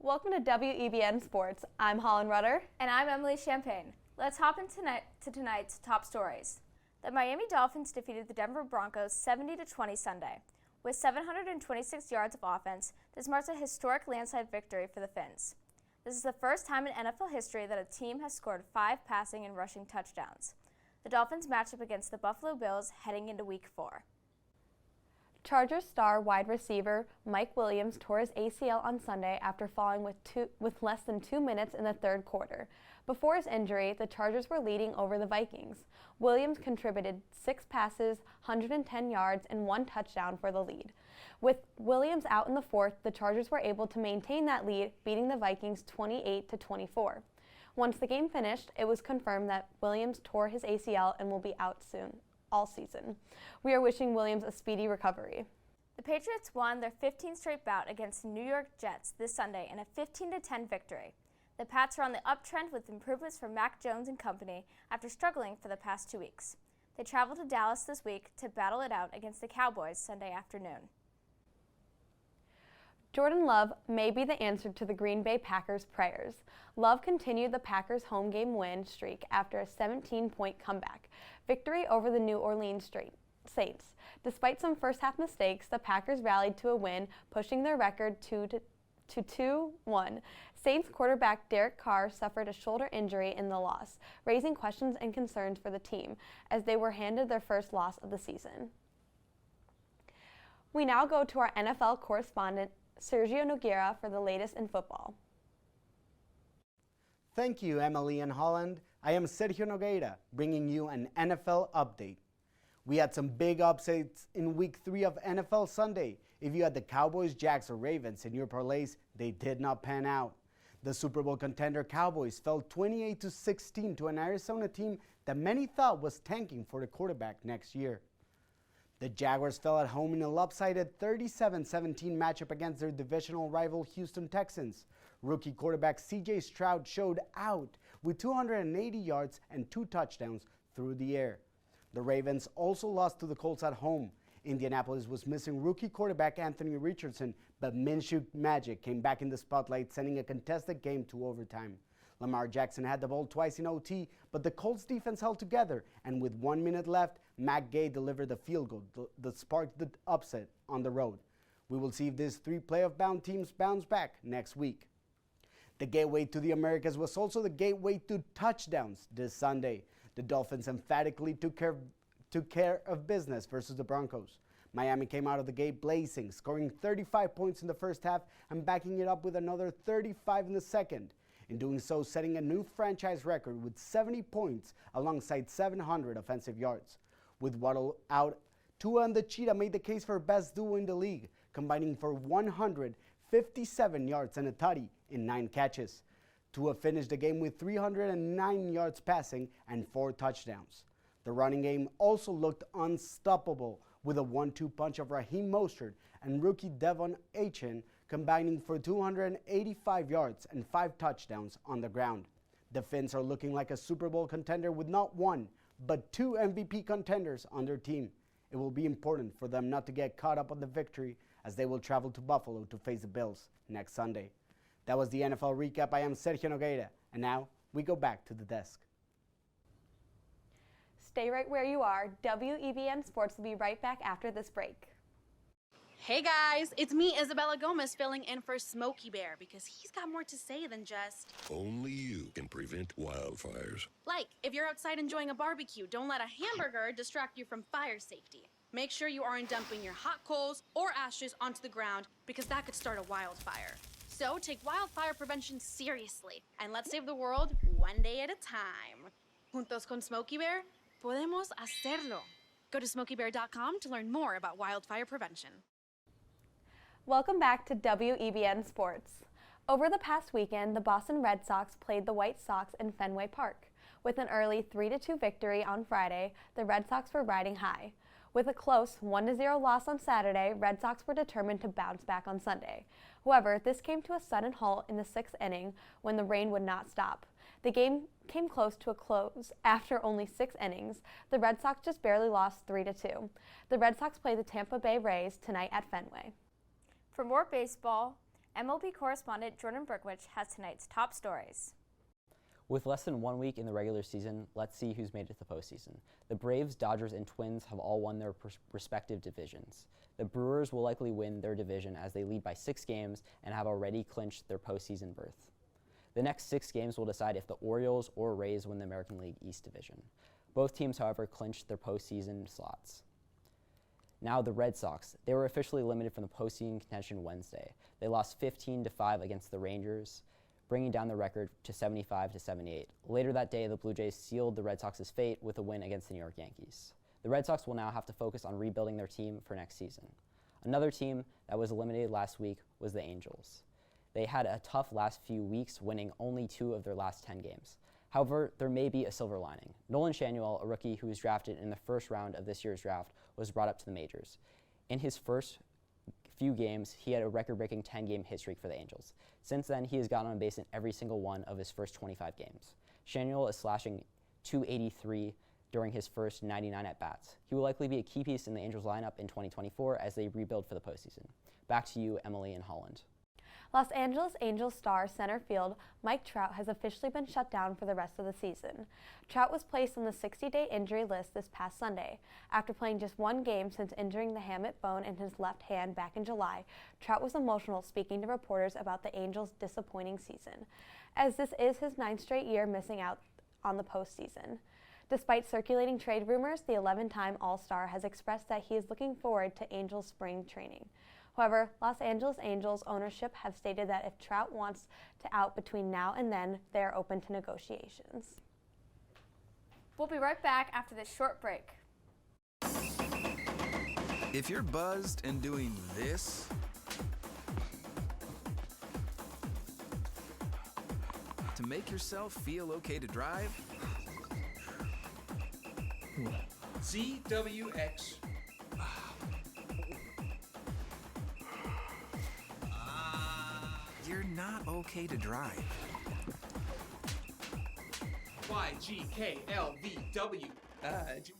Welcome to WEBN Sports. I'm Holland Rutter. And I'm Emily Champagne. Let's hop into tonight's top stories. The Miami Dolphins defeated the Denver Broncos 70-20 Sunday. With 726 yards of offense, this marks a historic landslide victory for the Fins. This is the first time in NFL history that a team has scored 5 passing and rushing touchdowns. The Dolphins match up against the Buffalo Bills heading into Week 4. Chargers star wide receiver Mike Williams tore his ACL on Sunday after falling with less than 2 minutes in the third quarter. Before his injury, the Chargers were leading over the Vikings. Williams contributed 6 passes, 110 yards, and 1 touchdown for the lead. With Williams out in the fourth, the Chargers were able to maintain that lead, beating the Vikings 28-24. Once the game finished, it was confirmed that Williams tore his ACL and will be out soon, all season. We are wishing Williams a speedy recovery. The Patriots won their 15th straight bout against the New York Jets this Sunday in a 15-10 victory. The Pats are on the uptrend with improvements from Mac Jones and company after struggling for the past 2 weeks. They travel to Dallas this week to battle it out against the Cowboys Sunday afternoon. Jordan Love may be the answer to the Green Bay Packers' prayers. Love continued the Packers' home game win streak after a 17-point comeback victory over the New Orleans Saints. Despite some first-half mistakes, the Packers rallied to a win, pushing their record to 2-1. Saints quarterback Derek Carr suffered a shoulder injury in the loss, raising questions and concerns for the team as they were handed their first loss of the season. We now go to our NFL correspondent, Sergio Nogueira, for the latest in football. Thank you, Emily and Holland. I am Sergio Nogueira, bringing you an NFL update. We had some big upsets in Week 3 of NFL Sunday. If you had the Cowboys, Jags, or Ravens in your parlays, they did not pan out. The Super Bowl contender Cowboys fell 28-16 to an Arizona team that many thought was tanking for the quarterback next year. The Jaguars fell at home in a lopsided 37-17 matchup against their divisional rival Houston Texans. Rookie quarterback C.J. Stroud showed out with 280 yards and 2 touchdowns through the air. The Ravens also lost to the Colts at home. Indianapolis was missing rookie quarterback Anthony Richardson, but Minshew magic came back in the spotlight, sending a contested game to overtime. Lamar Jackson had the ball twice in OT, but the Colts defense held together, and with 1 minute left, Matt Gay delivered the field goal that sparked the upset on the road. We will see if these 3 playoff-bound teams bounce back next week. The gateway to the Americas was also the gateway to touchdowns this Sunday. The Dolphins emphatically took care of business versus the Broncos. Miami came out of the gate blazing, scoring 35 points in the first half and backing it up with another 35 in the second. In doing so, setting a new franchise record with 70 points alongside 700 offensive yards. With Waddle out, Tua and the Cheetah made the case for best duo in the league, combining for 157 yards and a tutty in 9 catches. Tua finished the game with 309 yards passing and 4 touchdowns. The running game also looked unstoppable with a 1-2 punch of Raheem Mostert and rookie Devon Achane combining for 285 yards and 5 touchdowns on the ground. The Fins are looking like a Super Bowl contender with not 1, but 2 MVP contenders on their team. It will be important for them not to get caught up on the victory as they will travel to Buffalo to face the Bills next Sunday. That was the NFL recap. I am Sergio Nogueira, and now we go back to the desk. Stay right where you are. WEBN Sports will be right back after this break. Hey guys, it's me, Isabella Gomez, filling in for Smokey Bear because he's got more to say than just... Only you can prevent wildfires. Like, if you're outside enjoying a barbecue, don't let a hamburger distract you from fire safety. Make sure you aren't dumping your hot coals or ashes onto the ground because that could start a wildfire. So take wildfire prevention seriously and let's save the world one day at a time. Juntos con Smokey Bear, podemos hacerlo. Go to smokeybear.com to learn more about wildfire prevention. Welcome back to WEBN Sports. Over the past weekend, the Boston Red Sox played the White Sox in Fenway Park. With an early 3-2 victory on Friday, the Red Sox were riding high. With a close 1-0 loss on Saturday, Red Sox were determined to bounce back on Sunday. However, this came to a sudden halt in the 6th inning when the rain would not stop. The game came close to a close after only 6 innings. The Red Sox just barely lost 3-2. The Red Sox play the Tampa Bay Rays tonight at Fenway. For more baseball, MLB correspondent Jordan Berkwich has tonight's top stories. With less than 1 week in the regular season, let's see who's made it to the postseason. The Braves, Dodgers, and Twins have all won their respective divisions. The Brewers will likely win their division as they lead by 6 games and have already clinched their postseason berth. The next 6 games will decide if the Orioles or Rays win the American League East Division. Both teams, however, clinched their postseason slots. Now the Red Sox. They were officially eliminated from the postseason contention Wednesday. They lost 15-5 against the Rangers, bringing down the record to 75-78. Later that day, the Blue Jays sealed the Red Sox's fate with a win against the New York Yankees. The Red Sox will now have to focus on rebuilding their team for next season. Another team that was eliminated last week was the Angels. They had a tough last few weeks, winning only 2 of their last 10 games. However, there may be a silver lining. Nolan Schanuel, a rookie who was drafted in the first round of this year's draft, was brought up to the majors. In his first few games, he had a record-breaking 10-game hit streak for the Angels. Since then, he has gotten on base in every single one of his first 25 games. Schanuel is slashing .283 during his first 99 at-bats. He will likely be a key piece in the Angels lineup in 2024 as they rebuild for the postseason. Back to you, Emily and Holland. Los Angeles Angels star center field Mike Trout has officially been shut down for the rest of the season. Trout was placed on the 60-day injury list this past Sunday. After playing just 1 game since injuring the hamate bone in his left hand back in July, Trout was emotional speaking to reporters about the Angels' disappointing season, as this is his 9th straight year missing out on the postseason. Despite circulating trade rumors, the 11-time All-Star has expressed that he is looking forward to Angels spring training. However, Los Angeles Angels ownership have stated that if Trout wants to out between now and then, they are open to negotiations. We'll be right back after this short break. If you're buzzed and doing this, to make yourself feel okay to drive, ZWX. you're not okay to drive. YGKLVW.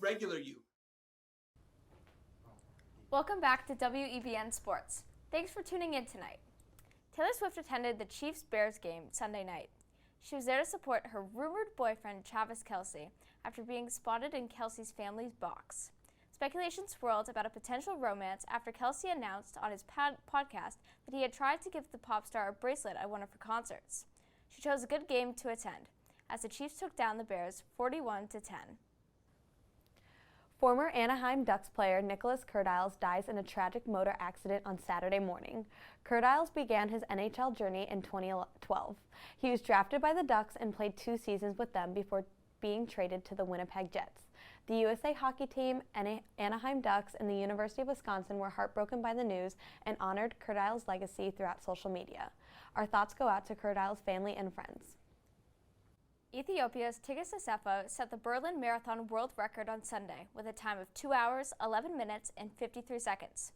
Regular you. Welcome back to WEBN Sports. Thanks for tuning in tonight. Taylor Swift attended the Chiefs-Bears game Sunday night. She was there to support her rumored boyfriend, Travis Kelce, after being spotted in Kelce's family's box. Speculation swirled about a potential romance after Kelce announced on his podcast that he had tried to give the pop star a bracelet at one of her concerts. She chose a good game to attend, as the Chiefs took down the Bears 41-10. Former Anaheim Ducks player Nicholas Curtiles dies in a tragic motor accident on Saturday morning. Curtiles began his NHL journey in 2012. He was drafted by the Ducks and played 2 seasons with them before being traded to the Winnipeg Jets. The USA hockey team, Anaheim Ducks, and the University of Wisconsin were heartbroken by the news and honored Curtiles' legacy throughout social media. Our thoughts go out to Curtiles' family and friends. Ethiopia's Tigist Assefa set the Berlin Marathon world record on Sunday with a time of 2 hours, 11 minutes, and 53 seconds.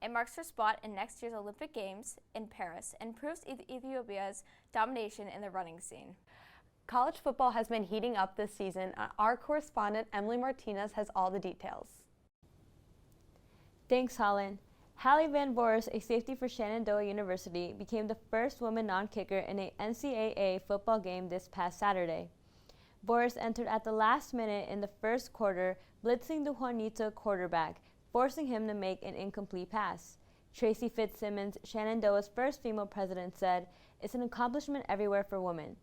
It marks her spot in next year's Olympic Games in Paris and proves Ethiopia's domination in the running scene. College football has been heating up this season. Our correspondent, Emily Martinez, has all the details. Thanks, Holland. Hallie Van Voorhis, a safety for Shenandoah University, became the first woman non-kicker in a NCAA football game this past Saturday. Voorhis entered at the last minute in the first quarter, blitzing the Juanita quarterback, forcing him to make an incomplete pass. Tracy Fitzsimmons, Shenandoah's first female president, said, "It's an accomplishment everywhere for women."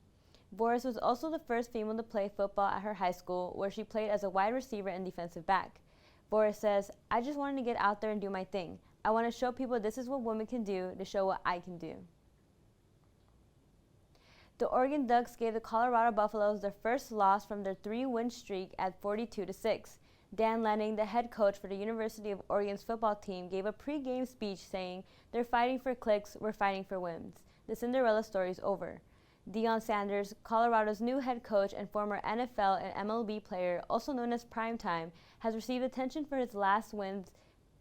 Voorhis was also the first female to play football at her high school, where she played as a wide receiver and defensive back. Voorhis says, "I just wanted to get out there and do my thing. I want to show people this is what women can do, to show what I can do." The Oregon Ducks gave the Colorado Buffaloes their first loss from their 3-win streak at 42-6. Dan Lanning, the head coach for the University of Oregon's football team, gave a pre-game speech saying, "They're fighting for clicks, we're fighting for wins. The Cinderella story's over." Deion Sanders, Colorado's new head coach and former NFL and MLB player, also known as Primetime, has received attention for his last wins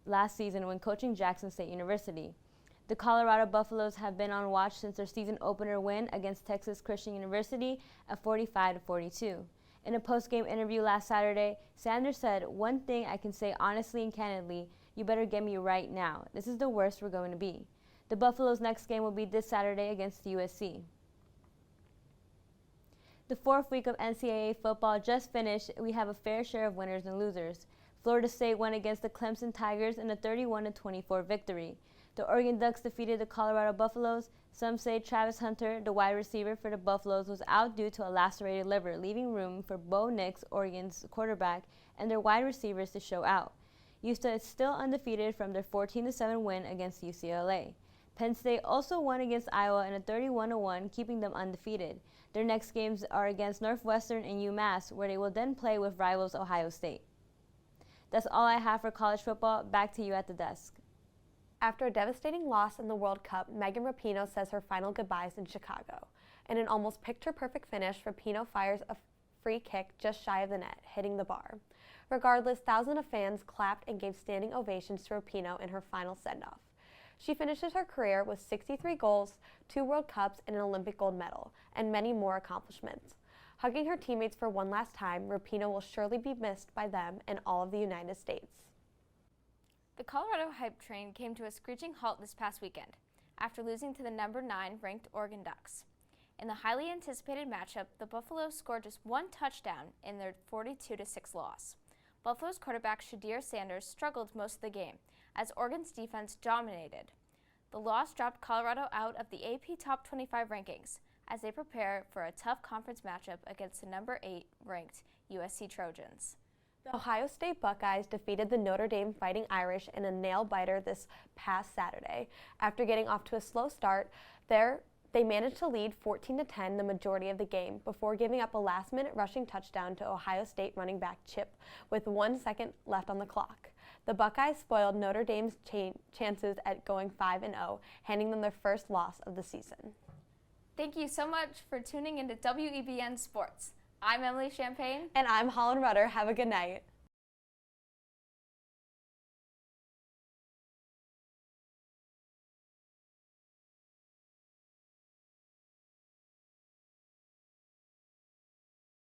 last season when coaching Jackson State University. The Colorado Buffaloes have been on watch since their season opener win against Texas Christian University at 45-42. In a post-game interview last Saturday, Sanders said, "One thing I can say honestly and candidly, you better get me right now. This is the worst we're going to be." The Buffaloes' next game will be this Saturday against USC. The fourth week of NCAA football just finished. We have a fair share of winners and losers. Florida State won against the Clemson Tigers in a 31-24 victory. The Oregon Ducks defeated the Colorado Buffaloes. Some say Travis Hunter, the wide receiver for the Buffaloes, was out due to a lacerated liver, leaving room for Bo Nix, Oregon's quarterback, and their wide receivers to show out. UCLA is still undefeated from their 14-7 win against UCLA. Penn State also won against Iowa in a 31-1, keeping them undefeated. Their next games are against Northwestern and UMass, where they will then play with rivals Ohio State. That's all I have for college football. Back to you at the desk. After a devastating loss in the World Cup, Megan Rapinoe says her final goodbyes in Chicago. In an almost picture-perfect finish, Rapinoe fires a free kick just shy of the net, hitting the bar. Regardless, thousands of fans clapped and gave standing ovations to Rapinoe in her final send-off. She finishes her career with 63 goals, 2 World Cups, and an Olympic gold medal, and many more accomplishments. Hugging her teammates for one last time, Rapinoe will surely be missed by them and all of the United States. The Colorado hype train came to a screeching halt this past weekend after losing to the number 9 ranked Oregon Ducks. In the highly anticipated matchup, the Buffaloes scored just 1 touchdown in their 42-6 loss. Buffalo's quarterback Shedeur Sanders struggled most of the game as Oregon's defense dominated. The loss dropped Colorado out of the AP Top 25 rankings as they prepare for a tough conference matchup against the number 8 ranked USC Trojans. The Ohio State Buckeyes defeated the Notre Dame Fighting Irish in a nail-biter this past Saturday. After getting off to a slow start, they managed to lead 14-10 the majority of the game before giving up a last-minute rushing touchdown to Ohio State running back Chip with 1 second left on the clock. The Buckeyes spoiled Notre Dame's chances at going 5-0, handing them their first loss of the season. Thank you so much for tuning into WEBN Sports. I'm Emily Champagne. And I'm Holland Rutter. Have a good night.